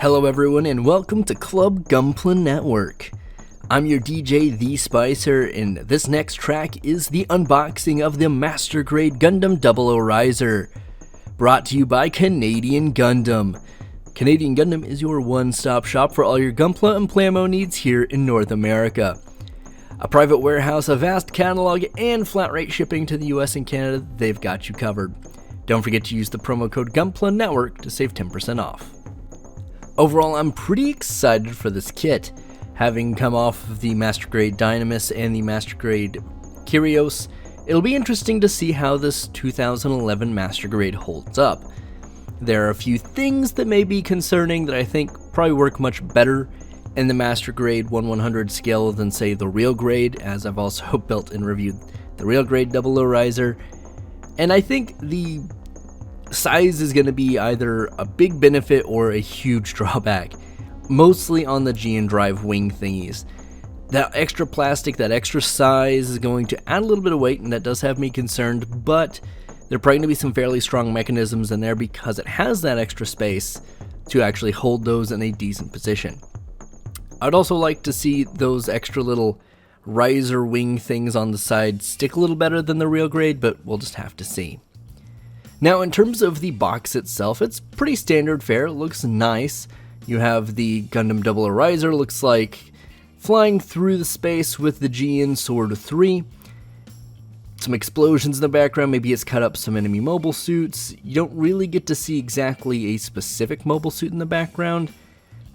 Hello everyone and welcome to Club Gunpla Network. I'm your DJ The Spicer, and this next track is the unboxing of the Master Grade Gundam 00 Riser, brought to you by Canadian Gundam. Canadian Gundam is your one-stop shop for all your Gunpla and Plamo needs here in North America. A private warehouse, a vast catalog, and flat rate shipping to the US and Canada, they've got you covered. Don't forget to use the promo code Gunpla Network to save 10% off. Overall, I'm pretty excited for this kit. Having come off of the Master Grade Dynamis and the Master Grade Kyrios, it'll be interesting to see how this 2011 Master Grade holds up. There are a few things that may be concerning that I think probably work much better in the Master Grade 1/100 scale than, say, the Real Grade, as I've also built and reviewed the Real Grade 00 Riser. And I think the size is going to be either a big benefit or a huge drawback, mostly on the GN Drive wing thingies. That extra plastic, that extra size is going to add a little bit of weight, and that does have me concerned, but there are probably going to be some fairly strong mechanisms in there because it has that extra space to actually hold those in a decent position. I'd also like to see those extra little riser wing things on the side stick a little better than the Real Grade, but we'll just have to see. Now, in terms of the box itself, it's pretty standard fare. It looks nice. You have the Gundam 00 Riser, looks like flying through the space with the GN Sword 3. Some explosions in the background, maybe it's cut up some enemy mobile suits. You don't really get to see exactly a specific mobile suit in the background.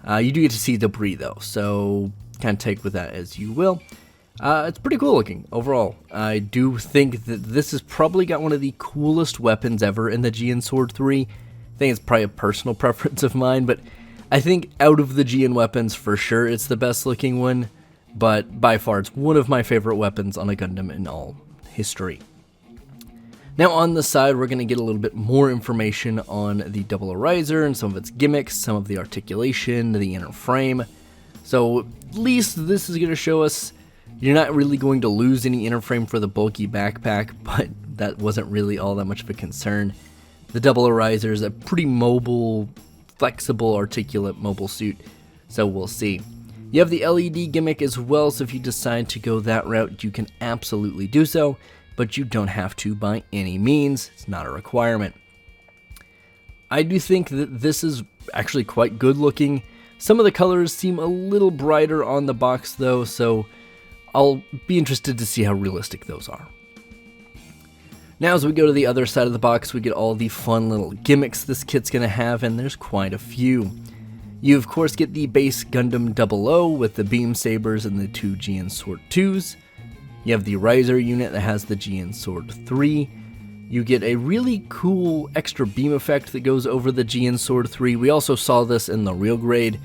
You do get to see debris though, so kind of take with that as you will. It's pretty cool looking overall. I do think that this has probably got one of the coolest weapons ever in the GN Sword 3. I think it's probably a personal preference of mine, but I think out of the GN weapons for sure it's the best looking one, but by far it's one of my favorite weapons on a Gundam in all history. Now on the side we're going to get a little bit more information on the 00 Riser and some of its gimmicks, some of the articulation, the inner frame. So at least this is going to show us you're not really going to lose any inner frame for the bulky backpack, but that wasn't really all that much of a concern. The 00 Riser is a pretty mobile, flexible, articulate mobile suit, so we'll see. You have the LED gimmick as well, so if you decide to go that route, you can absolutely do so, but you don't have to by any means. It's not a requirement. I do think that this is actually quite good looking. Some of the colors seem a little brighter on the box though, so I'll be interested to see how realistic those are. Now as we go to the other side of the box, we get all the fun little gimmicks this kit's going to have, and there's quite a few. You of course get the base Gundam 00 with the beam sabers and the two GN Sword 2s. You have the Riser unit that has the GN Sword 3. You get a really cool extra beam effect that goes over the GN Sword 3. We also saw this in the Real Grade.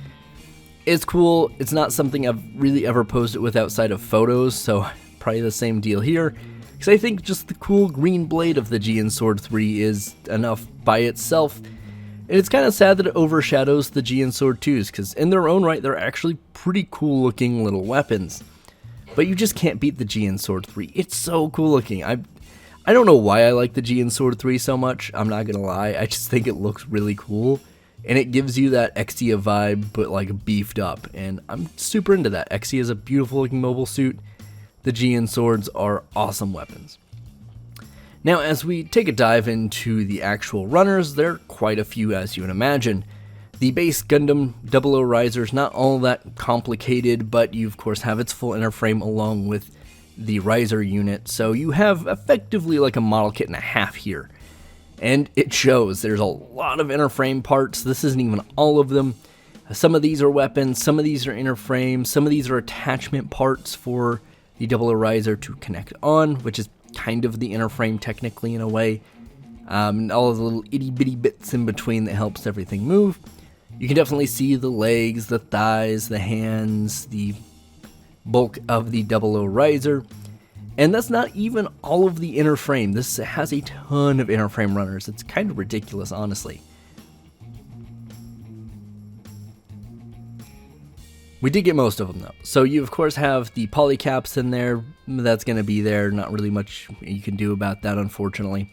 It's cool. It's not something I've really ever posed it with outside of photos, so probably the same deal here. Because I think just the cool green blade of the GN Sword 3 is enough by itself. And it's kind of sad that it overshadows the GN Sword 2s, because in their own right, they're actually pretty cool looking little weapons. But you just can't beat the GN Sword 3. It's so cool looking. I don't know why I like the GN Sword 3 so much, I'm not gonna lie. I just think it looks really cool. And it gives you that Exia vibe, but like beefed up. And I'm super into that. Exia is a beautiful looking mobile suit. The GN swords are awesome weapons. Now, as we take a dive into the actual runners, there are quite a few as you would imagine. The base Gundam 00 Riser is not all that complicated, but you of course have its full inner frame along with the Riser unit. So you have effectively like a model kit and a half here. And it shows. There's a lot of inner frame parts. This isn't even all of them. Some of these are weapons, some of these are inner frames, some of these are attachment parts for the 00 Riser to connect on, which is kind of the inner frame technically in a way. And all of the little itty bitty bits in between that helps everything move. You can definitely see the legs, the thighs, the hands, the bulk of the 00 Riser. And that's not even all of the inner frame. This has a ton of inner frame runners. It's kind of ridiculous, honestly. We did get most of them though. So you of course have the polycaps in there. That's going to be there. Not really much you can do about that, unfortunately.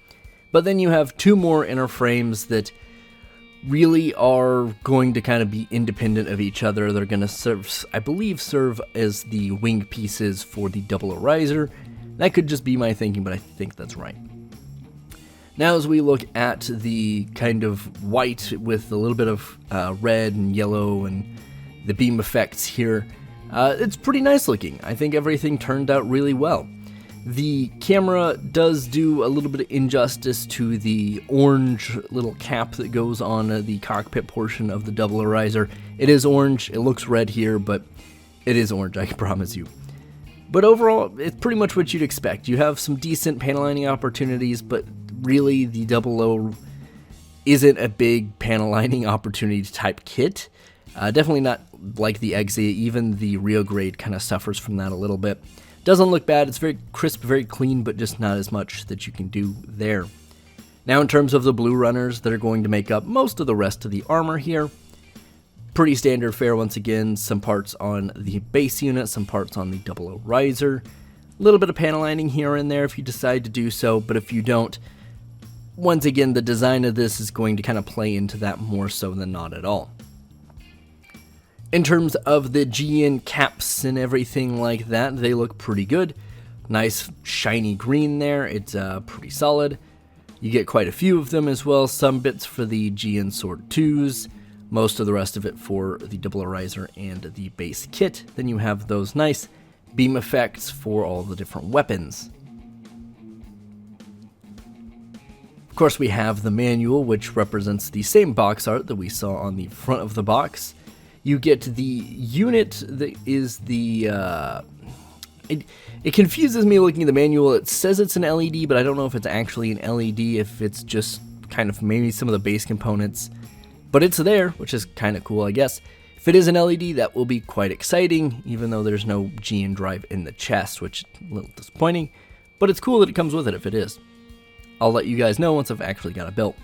But then you have two more inner frames that really are going to kind of be independent of each other. They're going to serve, I believe, as the wing pieces for the double riser. That could just be my thinking, but I think that's right. Now as we look at the kind of white with a little bit of red and yellow and the beam effects here, it's pretty nice looking. I think everything turned out really well. The camera does do a little bit of injustice to the orange little cap that goes on the cockpit portion of the double riser. It is orange, it looks red here, but it is orange, I can promise you. But overall, it's pretty much what you'd expect. You have some decent panel lining opportunities, but really the 00 isn't a big panel lining opportunity type kit. Definitely not like the Exe. Even the Rio grade kind of suffers from that a little bit. Doesn't look bad, it's very crisp, very clean, but just not as much that you can do there. Now in terms of the blue runners that are going to make up most of the rest of the armor here, pretty standard fare once again, some parts on the base unit, some parts on the 00 riser, a little bit of panel lining here and there if you decide to do so, but if you don't, once again the design of this is going to kind of play into that more so than not at all. In terms of the GN caps and everything like that, they look pretty good. Nice shiny green there, it's pretty solid. You get quite a few of them as well, some bits for the GN Sword 2s, most of the rest of it for the 00 riser and the base kit. Then you have those nice beam effects for all the different weapons. Of course we have the manual, which represents the same box art that we saw on the front of the box. You get the unit that is the, it confuses me looking at the manual. It says it's an LED, but I don't know if it's actually an LED, if it's just kind of maybe some of the base components. But it's there, which is kind of cool, I guess. If it is an LED, that will be quite exciting, even though there's no GN drive in the chest, which is a little disappointing. But it's cool that it comes with it if it is. I'll let you guys know once I've actually got it built.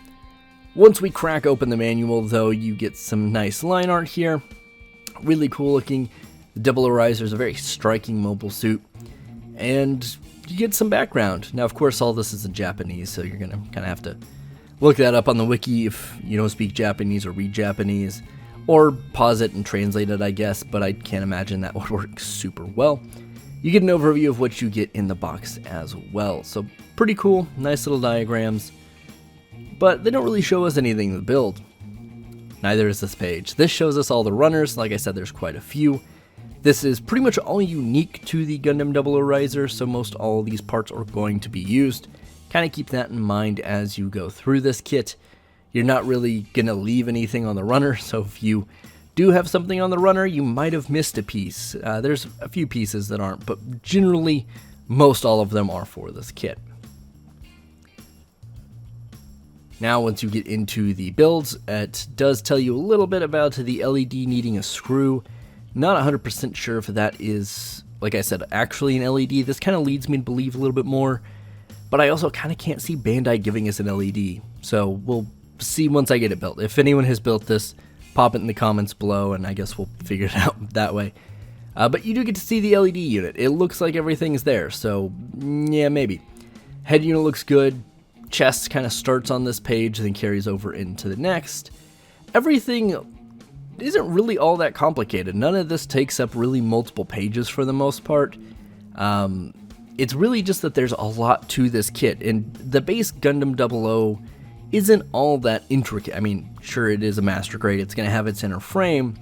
Once we crack open the manual, though, you get some nice line art here. Really cool looking. The 00 riser is a very striking mobile suit. And you get some background. Now, of course, all this is in Japanese, so you're going to kind of have to look that up on the wiki if you don't speak Japanese or read Japanese. Or pause it and translate it, I guess, but I can't imagine that would work super well. You get an overview of what you get in the box as well. So pretty cool, nice little diagrams. But they don't really show us anything to build. Neither is this page. This shows us all the runners. Like I said, there's quite a few. This is pretty much all unique to the Gundam 00 riser, so most all of these parts are going to be used. Kind of keep that in mind as you go through this kit. You're not really going to leave anything on the runner, so if you do have something on the runner, you might have missed a piece. There's a few pieces that aren't, but generally, most all of them are for this kit. Now, once you get into the builds, it does tell you a little bit about the LED needing a screw. Not 100% sure if that is, like I said, actually an LED. This kind of leads me to believe a little bit more, but I also kind of can't see Bandai giving us an LED. So we'll see once I get it built. If anyone has built this, pop it in the comments below, and I guess we'll figure it out that way. But you do get to see the LED unit. It looks like everything is there, so yeah, maybe. Head unit looks good. Chest kind of starts on this page, then carries over into the next. Everything isn't really all that complicated. None of this takes up really multiple pages for the most part. It's really just that there's a lot to this kit, and the base Gundam 00 isn't all that intricate. I mean, sure, it is a master grade, it's going to have its inner frame,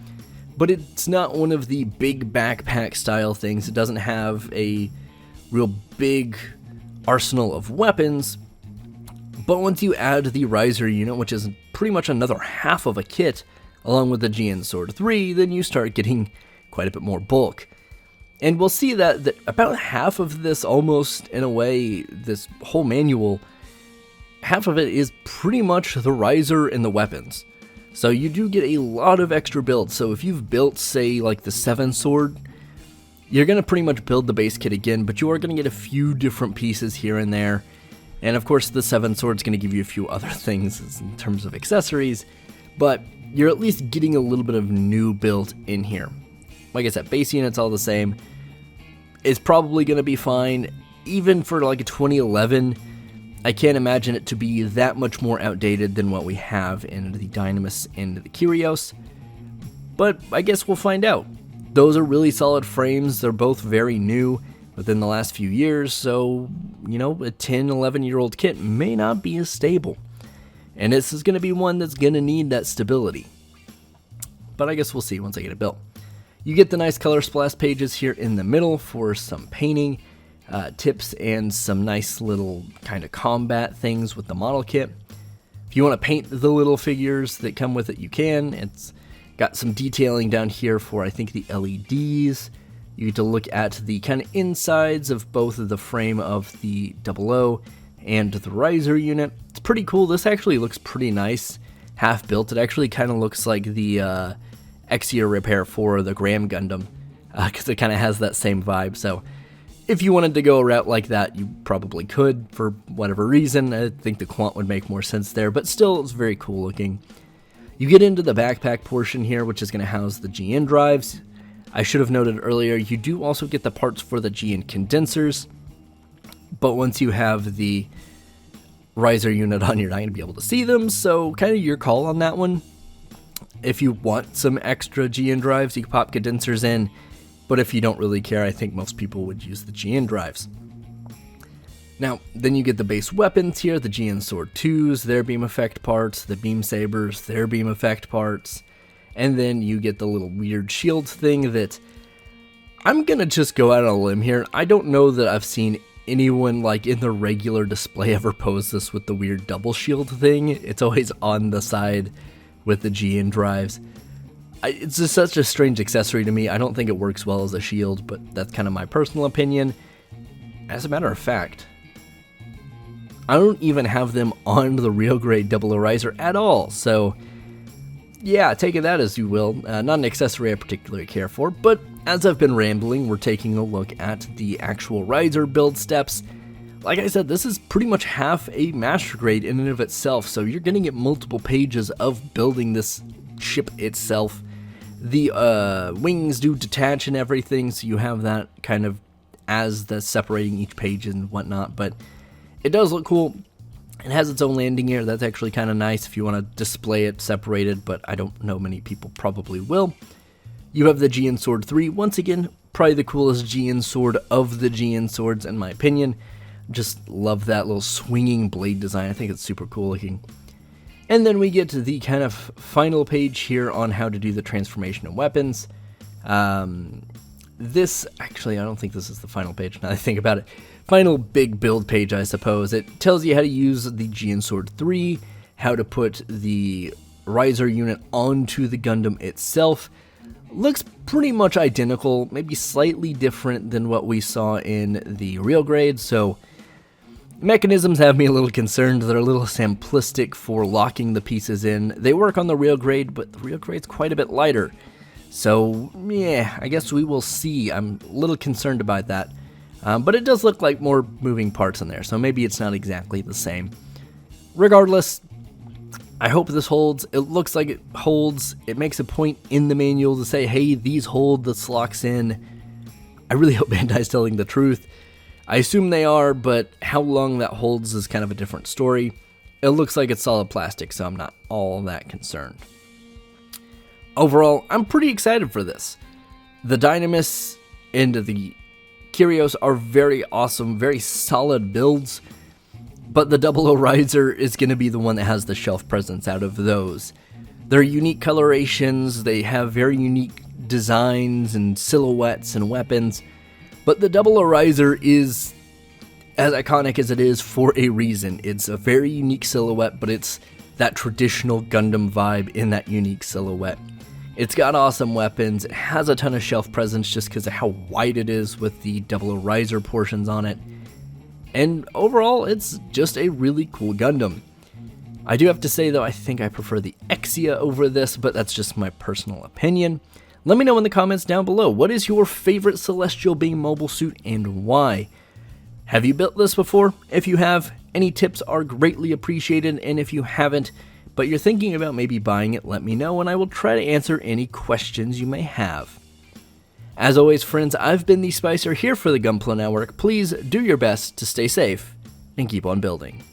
but it's not one of the big backpack style things. It doesn't have a real big arsenal of weapons. But once you add the riser unit, which is pretty much another half of a kit, along with the GN Sword 3, then you start getting quite a bit more bulk. And we'll see that about half of this, almost in a way, this whole manual, half of it is pretty much the riser and the weapons. So you do get a lot of extra builds. So if you've built, say, like the 7 sword, you're going to pretty much build the base kit again, but you are going to get a few different pieces here and there. And of course the 7 sword's going to give you a few other things in terms of accessories, but you're at least getting a little bit of new build in here. Like I said, base unit's all the same. It's probably going to be fine. Even for like a 2011, I can't imagine it to be that much more outdated than what we have in the Dynamis and the Kyrios, but I guess we'll find out. Those are really solid frames. They're both very new within the last few years, so, a 10, 11-year-old kit may not be as stable. And this is going to be one that's going to need that stability. But I guess we'll see once I get it built. You get the nice color splash pages here in the middle for some painting tips and some nice little kind of combat things with the model kit. If you want to paint the little figures that come with it, you can. It's got some detailing down here for, I think, the LEDs. You get to look at the kind of insides of both of the frame of the 00 and the riser unit. It's pretty cool. This actually looks pretty nice. Half built. It actually kind of looks like the Exia repair for the Graham Gundam, because it kind of has that same vibe. So if you wanted to go a route like that, you probably could for whatever reason. I think the Quant would make more sense there, but still, it's very cool looking. You get into the backpack portion here, which is going to house the GN drives. I should have noted earlier, you do also get the parts for the GN condensers, but once you have the riser unit on, you're not going to be able to see them, so kind of your call on that one. If you want some extra GN drives, you can pop condensers in, but if you don't really care, I think most people would use the GN drives. Now, then you get the base weapons here, the GN Sword 2s, their beam effect parts, the Beam Sabers, their beam effect parts, and then you get the little weird shield thing that I'm gonna just go out on a limb here. I don't know that I've seen anyone like in the regular display ever pose this with the weird double shield thing. It's always on the side with the GN drives. It's just such a strange accessory to me. I don't think it works well as a shield, but that's kind of my personal opinion. As a matter of fact, I don't even have them on the real grade 00 riser at all, so yeah, take that as you will. Not an accessory I particularly care for, but as I've been rambling, we're taking a look at the actual riser build steps. Like I said, this is pretty much half a master grade in and of itself, so you're going to get multiple pages of building this ship itself. The wings do detach and everything, so you have that kind of as the separating each page and whatnot, but it does look cool. It has its own landing gear. That's actually kind of nice if you want to display it separated, but I don't know many people probably will. You have the GN Sword 3. Once again, probably the coolest GN Sword of the GN Swords in my opinion. Just love that little swinging blade design. I think it's super cool looking. And then we get to the kind of final page here on how to do the transformation of weapons. This, actually, I don't think this is the final page now that I think about it. Final big build page, I suppose. It tells you how to use the GN Sword 3, how to put the riser unit onto the Gundam itself. Looks pretty much identical, maybe slightly different than what we saw in the real grade, so mechanisms have me a little concerned. They're a little simplistic for locking the pieces in. They work on the real grade, but the real grade's quite a bit lighter. So, yeah, I guess we will see. I'm a little concerned about that. But it does look like more moving parts in there, so maybe it's not exactly the same. Regardless, I hope this holds. It looks like it holds. It makes a point in the manual to say, hey, these hold, this locks in. I really hope Bandai's telling the truth. I assume they are, but how long that holds is kind of a different story. It looks like it's solid plastic, so I'm not all that concerned. Overall, I'm pretty excited for this. The Dynamis and the Kyrios are very awesome, very solid builds, but the 00 riser is going to be the one that has the shelf presence out of those. They're unique colorations, they have very unique designs and silhouettes and weapons, but the 00 riser is as iconic as it is for a reason. It's a very unique silhouette, but it's that traditional Gundam vibe in that unique silhouette. It's got awesome weapons, it has a ton of shelf presence just because of how wide it is with the 00 riser portions on it, and overall it's just a really cool Gundam. I do have to say though, I think I prefer the Exia over this, but that's just my personal opinion. Let me know in the comments down below, what is your favorite Celestial Beam mobile suit and why? Have you built this before? If you have, any tips are greatly appreciated, and if you haven't, but you're thinking about maybe buying it, let me know and I will try to answer any questions you may have. As always, friends, I've been the Spicer here for the Gunpla Network. Please do your best to stay safe and keep on building.